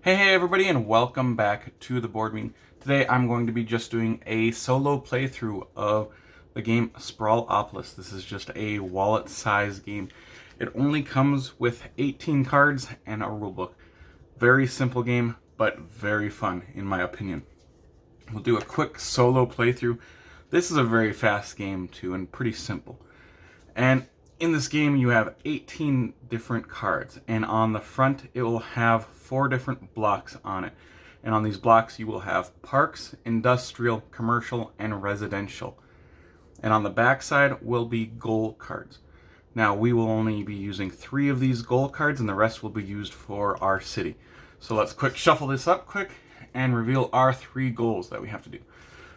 Hey everybody, and welcome back to the board meeting. Today I'm going to be just doing a solo playthrough of the game Sprawlopolis. This is just a wallet size game. It only comes with 18 cards and a rulebook. Very simple game, but very fun in my opinion. We'll do a quick solo playthrough. This is a very fast game too, and pretty simple. And in this game you have 18 different cards, and on the front it will have 4 different blocks on it. And on these blocks you will have parks, industrial, commercial, and residential. And on the back side will be goal cards. Now we will only be using 3 of these goal cards, and the rest will be used for our city. So let's quick shuffle this up quick and reveal our 3 goals that we have to do.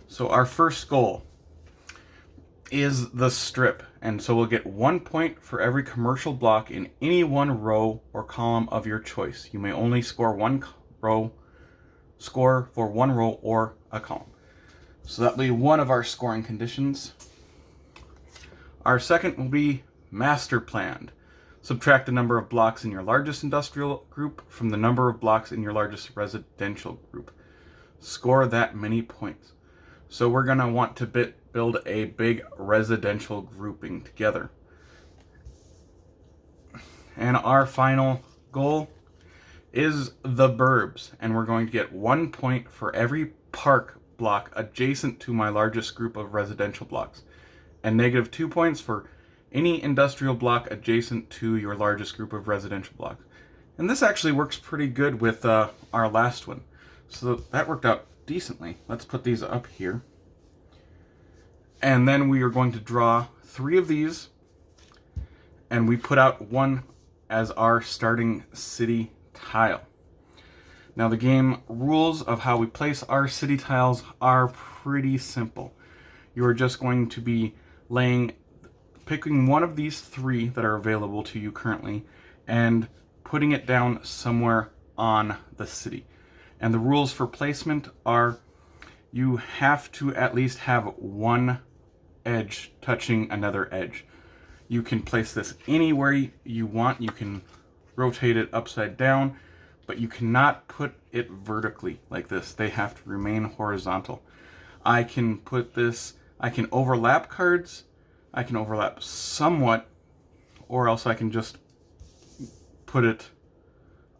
So our first goal is the strip, and so we'll get 1 point for every commercial block in any one row or column of your choice. You may only score for one row or a column. So that'll be one of our scoring conditions. Our second will be master planned. Subtract the number of blocks in your largest industrial group from the number of blocks in your largest residential group. Score that many points. So we're going to want to build a big residential grouping together. And our final goal is the burbs, and we're going to get 1 point for every park block adjacent to my largest group of residential blocks, and -2 points for any industrial block adjacent to your largest group of residential blocks. And this actually works pretty good with our last one. So that worked out decently. Let's put these up here. And then we are going to draw 3 of these, and we put out 1 as our starting city tile. Now the game rules of how we place our city tiles are pretty simple. You are just going to be picking one of these 3 that are available to you currently and putting it down somewhere on the city. And the rules for placement are you have to at least have 1 edge touching another edge. You can place this anywhere you want. You can rotate it upside down, but you cannot put it vertically like this. They have to remain horizontal. I can overlap cards. I can overlap somewhat, or else I can just put it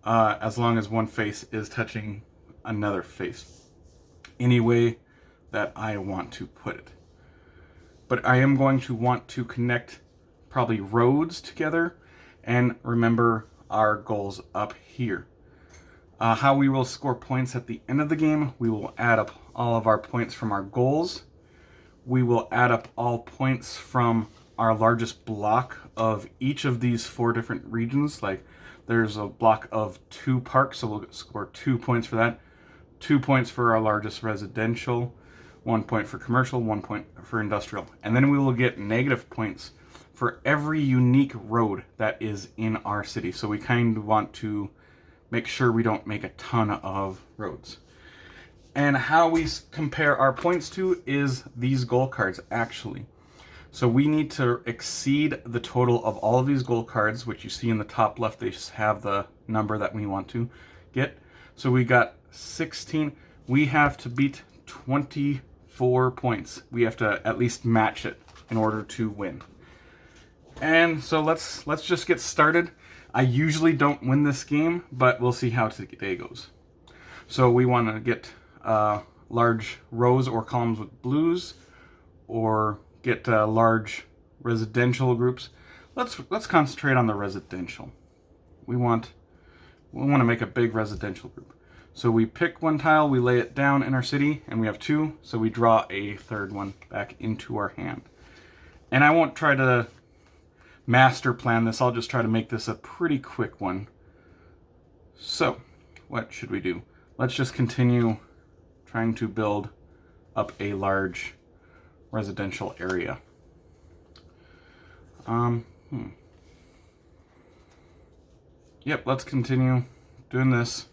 as long as one face is touching another face. Any way that I want to put it. But I am going to want to connect probably roads together, and remember our goals up here. How we will score points at the end of the game: we will add up all of our points from our goals. We will add up all points from our largest block of each of these 4 different regions. Like there's a block of 2 parks, so we'll score 2 points for that. 2 points for our largest residential, 1 point for commercial, 1 point for industrial. And then we will get negative points for every unique road that is in our city. So we kind of want to make sure we don't make a ton of roads. And how we compare our points to is these goal cards, actually. So we need to exceed the total of all of these goal cards, which you see in the top left, they have the number that we want to get. So we got 16. We have to beat 24 points. We have to at least match it in order to win. And so let's just get started. I usually don't win this game, but we'll see how today goes. So we want to get large rows or columns with blues, or get large residential groups. Let's concentrate on the residential. We want to make a big residential group. So we pick 1 tile, we lay it down in our city, and we have 2, so we draw a 3rd one back into our hand. And I won't try to master plan this, I'll just try to make this a pretty quick one. So, what should we do? Let's just continue trying to build up a large residential area. Yep, let's continue doing this.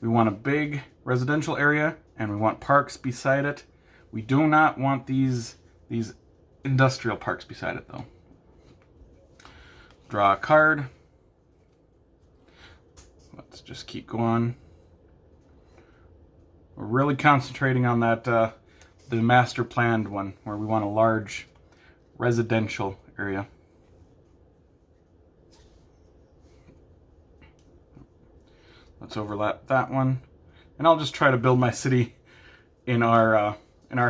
We want a big residential area, and we want parks beside it. We do not want these industrial parks beside it, though. Draw a card. Let's just keep going. We're really concentrating on that, the master planned one, where we want a large residential area. Let's overlap that one. And I'll just try to build my city in our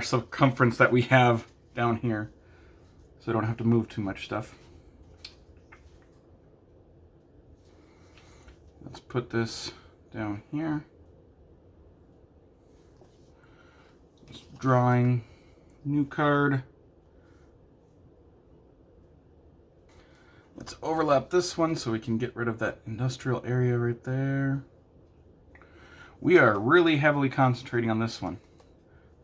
circumference that we have down here, so I don't have to move too much stuff. Let's put this down here. Just drawing new card. Let's overlap this one so we can get rid of that industrial area right there. We are really heavily concentrating on this one.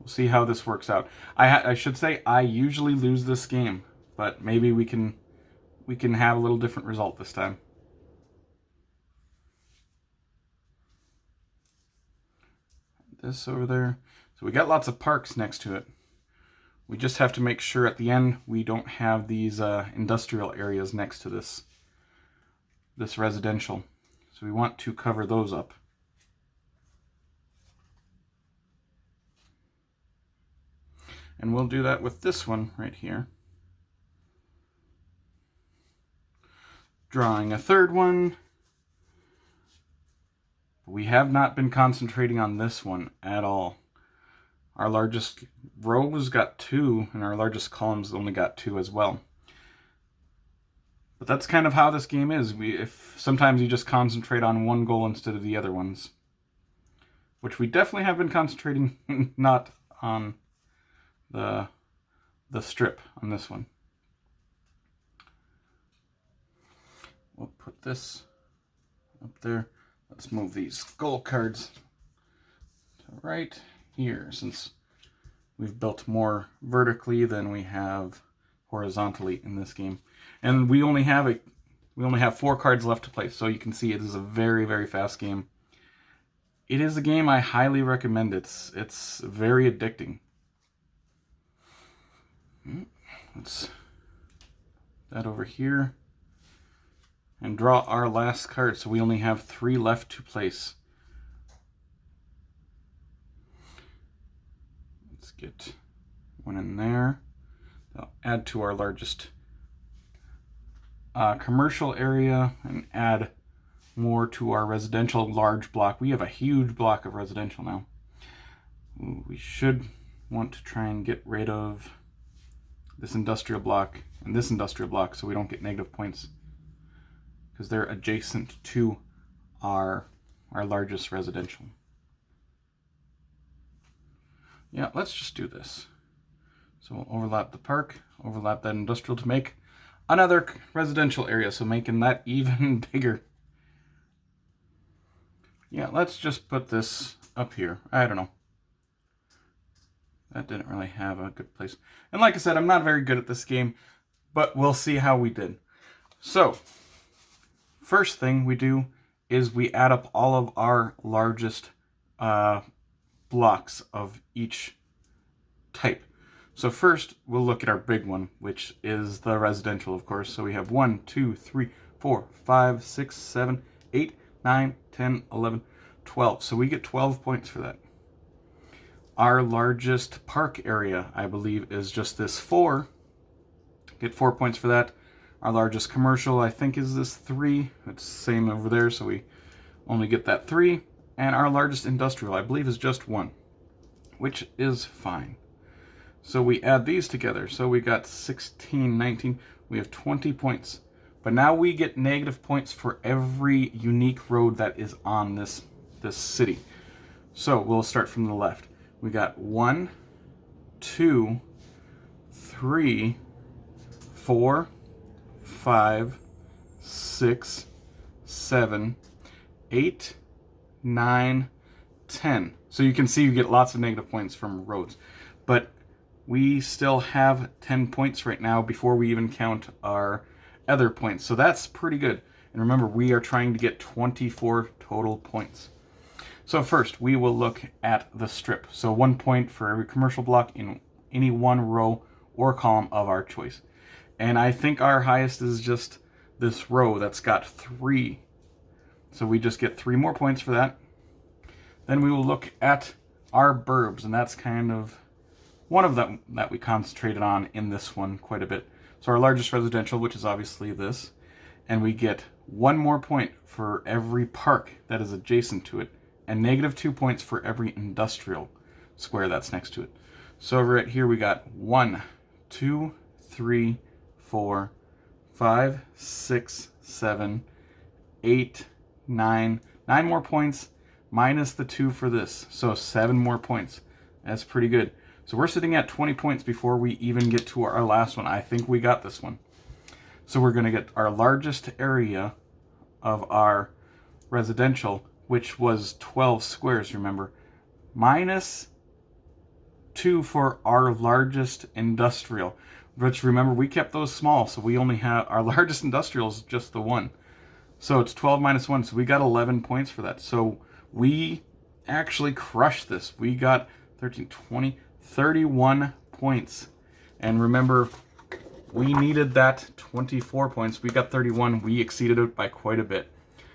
We'll see how this works out. I should say I usually lose this game, but maybe we can have a little different result this time. This over there. So we got lots of parks next to it. We just have to make sure at the end we don't have these industrial areas next to this residential. So we want to cover those up. And we'll do that with this one right here. Drawing a third one. We have not been concentrating on this one at all. Our largest rows got 2, and our largest columns only got 2 as well. But that's kind of how this game is. If sometimes you just concentrate on one goal instead of the other ones. Which we definitely have been concentrating not on the strip on this one. We'll put this up there. Let's move these goal cards to right here, since we've built more vertically than we have horizontally in this game. And we only have 4 cards left to play, so you can see it is a very, very fast game. It is a game I highly recommend. It's very addicting. Let's that over here and draw our last card, so we only have 3 left to place. Let's get one in there. I'll add to our largest commercial area and add more to our residential large block. We have a huge block of residential now. We should want to try and get rid of this industrial block and this industrial block so we don't get negative points, because they're adjacent to our largest residential. Yeah, let's just do this. So we'll overlap the park, overlap that industrial to make another residential area, so making that even bigger. Yeah, let's just put this up here. I don't know. That didn't really have a good place. And like I said, I'm not very good at this game, but we'll see how we did. So, first thing we do is we add up all of our largest blocks of each type. So first, we'll look at our big one, which is the residential, of course. So we have 1, 2, 3, 4, 5, 6, 7, 8, 9, 10, 11, 12. So we get 12 points for that. Our largest park area, I believe, is just this 4. Get 4 points for that. Our largest commercial, I think, is this 3. It's the same over there, so we only get that 3. And our largest industrial, I believe, is just 1, which is fine. So we add these together. So we got 16, 19. We have 20 points. But now we get negative points for every unique road that is on this city. So we'll start from the left. We got 1, 2, 3, 4, 5, 6, 7, 8, 9, 10. So you can see you get lots of negative points from roads. But we still have 10 points right now before we even count our other points. So that's pretty good. And remember, we are trying to get 24 total points. So first, we will look at the strip. So 1 point for every commercial block in any one row or column of our choice. And I think our highest is just this row that's got 3. So we just get 3 more points for that. Then we will look at are burbs, and that's kind of one of them that we concentrated on in this one quite a bit. So our largest residential, which is obviously this, and we get 1 more point for every park that is adjacent to it, and -2 points for every industrial square that's next to it. So right here we got 1, 2, 3, 4, 5, 6, 7, 8, 9. 9 more points minus the 2 for this. So 7 more points. That's pretty good. So we're sitting at 20 points before we even get to our last one. I think we got this one. So we're going to get our largest area of our residential, which was 12 squares, remember, minus 2 for our largest industrial. Which, remember, we kept those small, so we only have, our largest industrial is just the 1. So it's 12 minus 1, so we got 11 points for that. So we actually crushed this. We got 13, 20, 31 points. And remember, we needed that 24 points. We got 31. We exceeded it by quite a bit.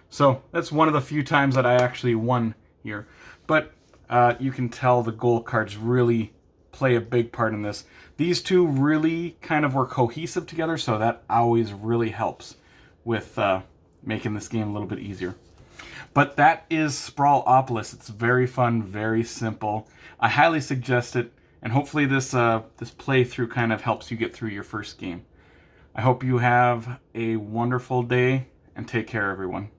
So that's one of the few times that I actually won here. But you can tell the goal cards really play a big part in this. These two really kind of were cohesive together, so that always really helps with making this game a little bit easier. But that is Sprawlopolis. It's very fun, very simple. I highly suggest it, and hopefully this playthrough kind of helps you get through your first game. I hope you have a wonderful day, and take care, everyone.